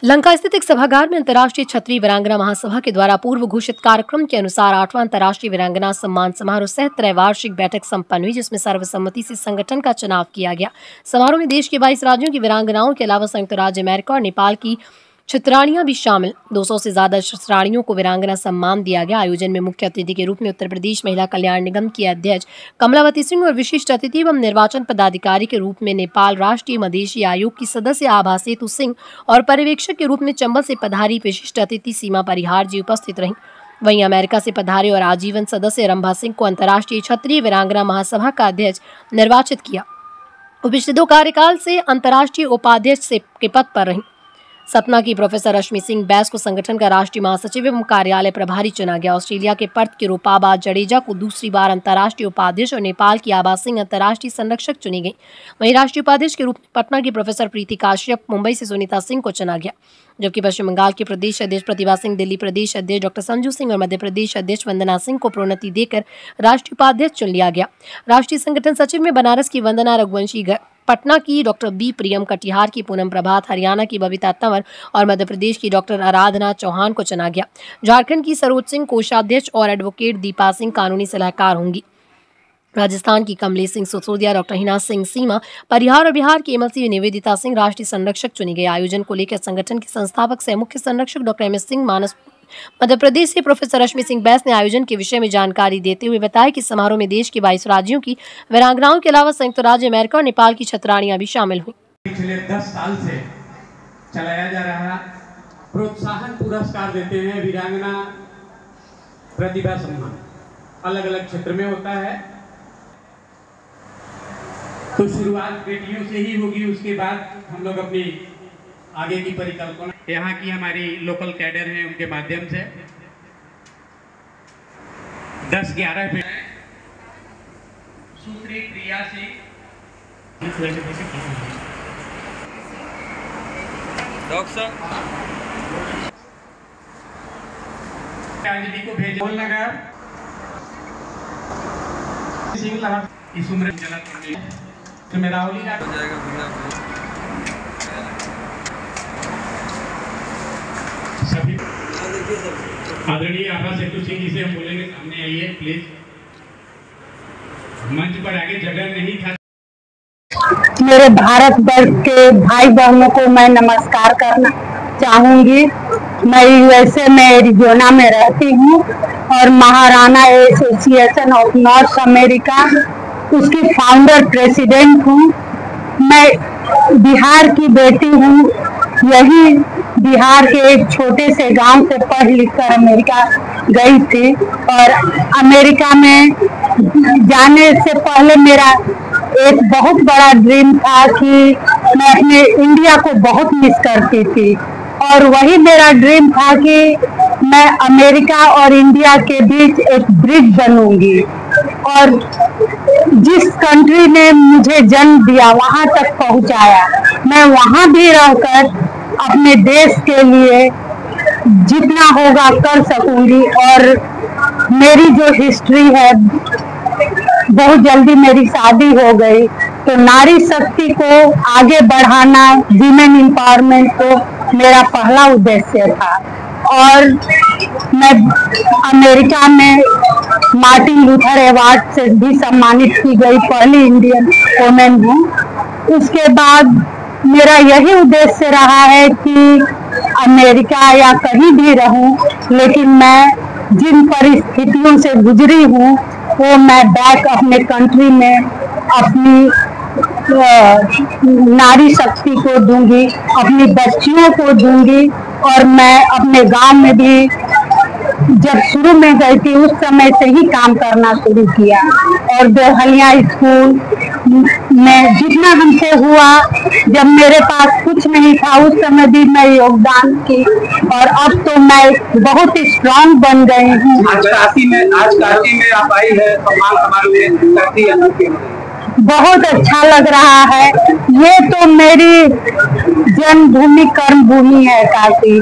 लंका स्थित एक सभागार में अंतर्राष्ट्रीय क्षत्रिय वीरांगना महासभा के द्वारा पूर्व घोषित कार्यक्रम के अनुसार 8वां अंतर्राष्ट्रीय वीरांगना सम्मान समारोह सह त्रैवार्षिक बैठक संपन्न हुई, जिसमें सर्वसम्मति से संगठन का चुनाव किया गया। समारोह में देश के 22 राज्यों की वीरांगनाओं के अलावा संयुक्त राज्य अमेरिका और नेपाल की क्षत्राणियां भी शामिल। 200 से ज्यादा क्षत्राणियों को वीरांगना सम्मान दिया गया। आयोजन में मुख्य अतिथि के रूप में उत्तर प्रदेश महिला कल्याण निगम की अध्यक्ष कमलावती सिंह और विशिष्ट अतिथि एवं निर्वाचन पदाधिकारी के रूप में नेपाल राष्ट्रीय मदेशी आयोग की सदस्य आभा सेतु सिंह और पर्यवेक्षक के रूप में चंबल से पधारी विशिष्ट अतिथि सीमा परिहार जी उपस्थित रहीं। वहीं अमेरिका से पधारे और आजीवन सदस्य रंभा सिंह को अंतर्राष्ट्रीय क्षत्रिय वीरांगना महासभा का अध्यक्ष निर्वाचित किया। वो पिछले 2 कार्यकाल से अंतर्राष्ट्रीय उपाध्यक्ष के पद पर रहीं। सतना की प्रोफेसर रश्मि सिंह बैस को संगठन का राष्ट्रीय महासचिव एवं कार्यालय प्रभारी चुना गया। ऑस्ट्रेलिया के पर्थ की रूपाबा जडेजा को दूसरी बार अंतर्राष्ट्रीय उपाध्यक्ष और नेपाल की आभा सिंह अंतर्राष्ट्रीय संरक्षक चुनी गई। वहीं राष्ट्रीय उपाध्यक्ष के रूप में पटना की प्रोफेसर प्रीति काश्यप, मुंबई से सुनीता सिंह को चुना गया, जबकि पश्चिम बंगाल के प्रदेश अध्यक्ष प्रतिभा सिंह, दिल्ली प्रदेश अध्यक्ष डॉक्टर संजू सिंह और मध्य प्रदेश अध्यक्ष वंदना सिंह को प्रोन्नति देकर राष्ट्रीय उपाध्यक्ष चुन लिया गया। राष्ट्रीय संगठन सचिव में बनारस की वंदना रघुवंशी, पटना की डॉक्टर बी प्रियम, कटिहार की पूनम प्रभात, हरियाणा की बबीता तंवर और मध्य प्रदेश की डॉक्टर आराधना चौहान को चुना गया। झारखंड की सरोज सिंह कोषाध्यक्ष और एडवोकेट दीपा सिंह कानूनी सलाहकार होंगी। राजस्थान की कमलेश सिंह सिसोदिया, डॉक्टर हिना सिंह सीमा परिहार और बिहार की एमएलसी निवेदिता सिंह राष्ट्रीय संरक्षक चुनी गई। आयोजन को लेकर संगठन के संस्थापक सह मुख्य संरक्षक डॉक्टर एम एस सिंह, मानस मध्य प्रदेश से प्रोफेसर रश्मि सिंह बैस ने आयोजन के विषय में जानकारी देते हुए बताया कि समारोह में देश के 22 राज्यों की वीरांगनाओं के अलावा संयुक्त राज्य अमेरिका और नेपाल की क्षत्राणियां भी शामिल हुई। पिछले 10 साल से चलाया जा रहा प्रोत्साहन पुरस्कार देते हैं वीरांगना प्रतिभा सम्मान, अलग अलग क्षेत्र में होता है। तो शुरुआत बेटियों से ही होगी, उसके बाद हम लोग अपनी आगे की परिकल्पना यहाँ की हमारी लोकल कैडर है उनके माध्यम से 10-11 पे सूत्री प्रिया सिंह डॉक्टर अंजलि को भेजे बोल नगर सिंह लहर इस उम्र तो मेरा हो जाएगा। सभी आदरणीय आभा सेतु सिंह जी से हम बोलेंगे, सामने आइए प्लीज। मंच पर आगे जगह नहीं था। मेरे भारत वर्ष के भाई बहनों को मैं नमस्कार करना चाहूंगी। मैं यूएसए में एरिजोना में रहती हूँ और Maharana association of north America उसकी फाउंडर प्रेसिडेंट हूँ। मैं बिहार की बेटी हूँ। यही बिहार के एक छोटे से गांव से पढ़ लिख कर अमेरिका गई थी और अमेरिका में जाने से पहले मेरा एक बहुत बड़ा ड्रीम था कि मैं अपने इंडिया को बहुत मिस करती थी और वही मेरा ड्रीम था कि मैं अमेरिका और इंडिया के बीच एक ब्रिज बनूंगी और जिस कंट्री ने मुझे जन्म दिया वहां तक पहुंचाया, मैं वहां भी रहकर अपने देश के लिए जितना होगा कर सकूंगी। और मेरी जो हिस्ट्री है, बहुत जल्दी मेरी शादी हो गई, तो नारी शक्ति को आगे बढ़ाना, विमेन एम्पावरमेंट को मेरा पहला उद्देश्य था। और मैं अमेरिका में मार्टिन लूथर अवार्ड से भी सम्मानित की गई पहली इंडियन वुमेन हूँ। उसके बाद मेरा यही उद्देश्य रहा है कि अमेरिका या कहीं भी रहूं, लेकिन मैं जिन परिस्थितियों से गुजरी हूँ वो मैं बैक अपने कंट्री में अपनी नारी शक्ति को दूंगी, अपनी बच्चियों को दूंगी। और मैं अपने गांव में भी जब शुरू में गई थी उस समय से ही काम करना शुरू किया और दोहलिया स्कूल में जितना हमसे हुआ, जब मेरे पास कुछ नहीं था उस समय भी मैं योगदान की और अब तो मैं बहुत स्ट्रांग बन गई हूँ। आज काशी में आप आई है बहुत अच्छा लग रहा है। ये तो मेरी जन्मभूमि कर्म भूमि है काशी,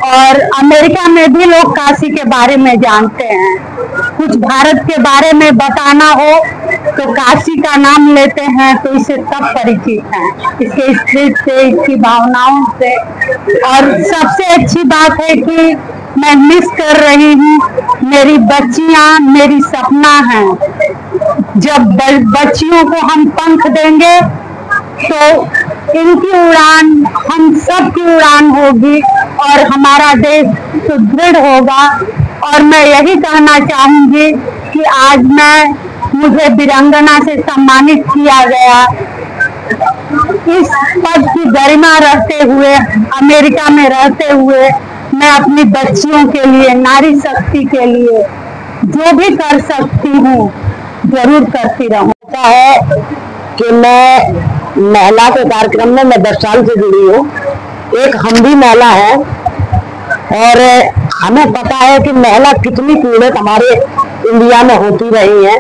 और अमेरिका में भी लोग काशी के बारे में जानते हैं। कुछ भारत के बारे में बताना हो तो काशी का नाम लेते हैं तो इसे तब परिचित हैं, इसके स्क्रिप्ट से, इसकी भावनाओं से। और सबसे अच्छी बात है कि मैं मिस कर रही हूँ, मेरी बच्चियां मेरी सपना है। जब बच्चियों को हम पंख देंगे तो इनकी उड़ान, हम सब की उड़ान होगी और हमारा देश सुदृढ़ होगा। और मैं यही कहना चाहूंगी कि आज मुझे वीरांगना से सम्मानित किया गया। इस पद की गरिमा रहते हुए, अमेरिका में रहते हुए, मैं अपनी बच्चियों के लिए, नारी शक्ति के लिए जो भी कर सकती हूँ जरूर करती रहूँ। है कि मैं महिला के कार्यक्रम में मैं 10 साल से जुड़ी हूँ। एक हम भी महिला है और हमें पता है कि महिला कितनी पीड़ित हमारे इंडिया में होती रही है।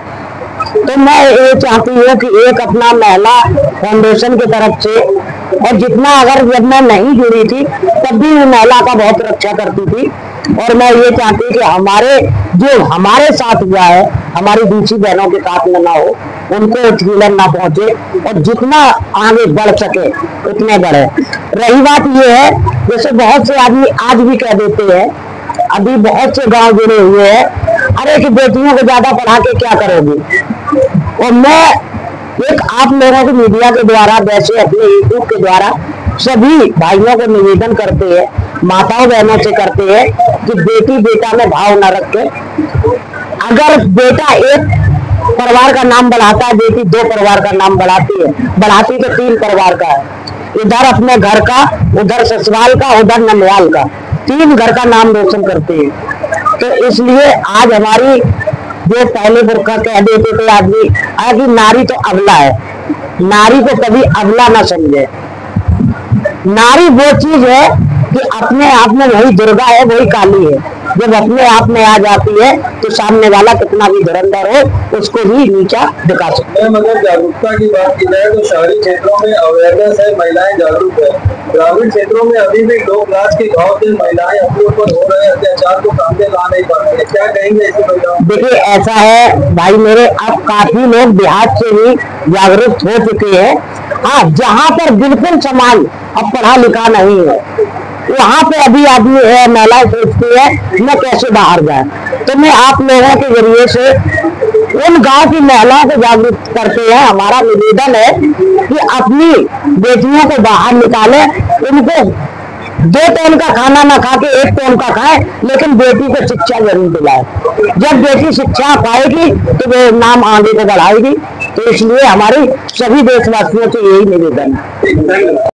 तो मैं ये चाहती हूँ कि एक अपना महिला फाउंडेशन की तरफ से, और जितना अगर जब मैं नहीं जुड़ी थी तब भी मैं महिला का बहुत रक्षा करती थी। और मैं ये चाहती कि हमारे साथ हुआ है, हमारी दूसरी बहनों के साथ में ना हो, उनको उत्पीड़न ना पहुंचे और जितना आगे बढ़ सके उतने बढ़े। रही बात ये है, जैसे बहुत से आदमी आज भी कह देते हैं, अभी बहुत से गांव जुड़े हुए हैं, अरे कि बेटियों को ज्यादा पढ़ा के क्या करोगी। और मैं एक आप लोगों को मीडिया के द्वारा, वैसे अपने यूट्यूब के द्वारा सभी भाइयों को निवेदन करते हैं, माताओं बहनों से करते हैं कि बेटी बेटा में भाव न रखे। अगर बेटा एक परिवार का नाम बढ़ाता है, बेटी 2 परिवार का नाम बढ़ाती है, बढ़ाती तो 3 परिवार का है। इधर अपने घर का, उधर ससुराल का, उधर ननिहाल का, 3 घर का नाम रोशन करती है। तो इसलिए आज हमारी जो पहले पुरखा कह देते थे आदमी कि नारी तो अबला है, नारी को कभी अबला ना समझे। नारी वो चीज है कि अपने आप में वही दुर्गा है, वही काली है। जब अपने आप में आ जाती है तो सामने वाला कितना भी धुरंधर हो उसको भी नीचा दिखा सकते हैं। अगर जागरूकता की बात की जाए तो शहरी क्षेत्रों में अवेयरनेस है, महिलाएं जागरूक है। ग्रामीण क्षेत्रों में अभी भी लोग लाज के घाव से महिलाएं अपने ऊपर हो रहे अत्याचार को सामने ला नहीं पाते। क्या कहेंगे ऐसी महिलाओं? देखिए ऐसा है भाई मेरे, अब काफी लोग देहात से भी जागरूक हो चुके हैं। हाँ, जहाँ पर बिल्कुल समाज अब पढ़ा लिखा नहीं है वहाँ पे अभी आदमी है, महिलाएं सोचती है मैं कैसे बाहर जाए। तो मैं आप लोगों के जरिए से उन गांव की महिलाओं को जागरूक करते हैं। हमारा निवेदन है कि अपनी बेटियों को बाहर निकाले, उनको 2 टाइम का खाना ना खा के 1 टाइम का खाए, लेकिन बेटी को शिक्षा जरूर दिलाए। जब बेटी शिक्षा पाएगी तो वो नाम आगे को बढ़ाएगी। तो इसलिए हमारी सभी देशवासियों से यही निवेदन है।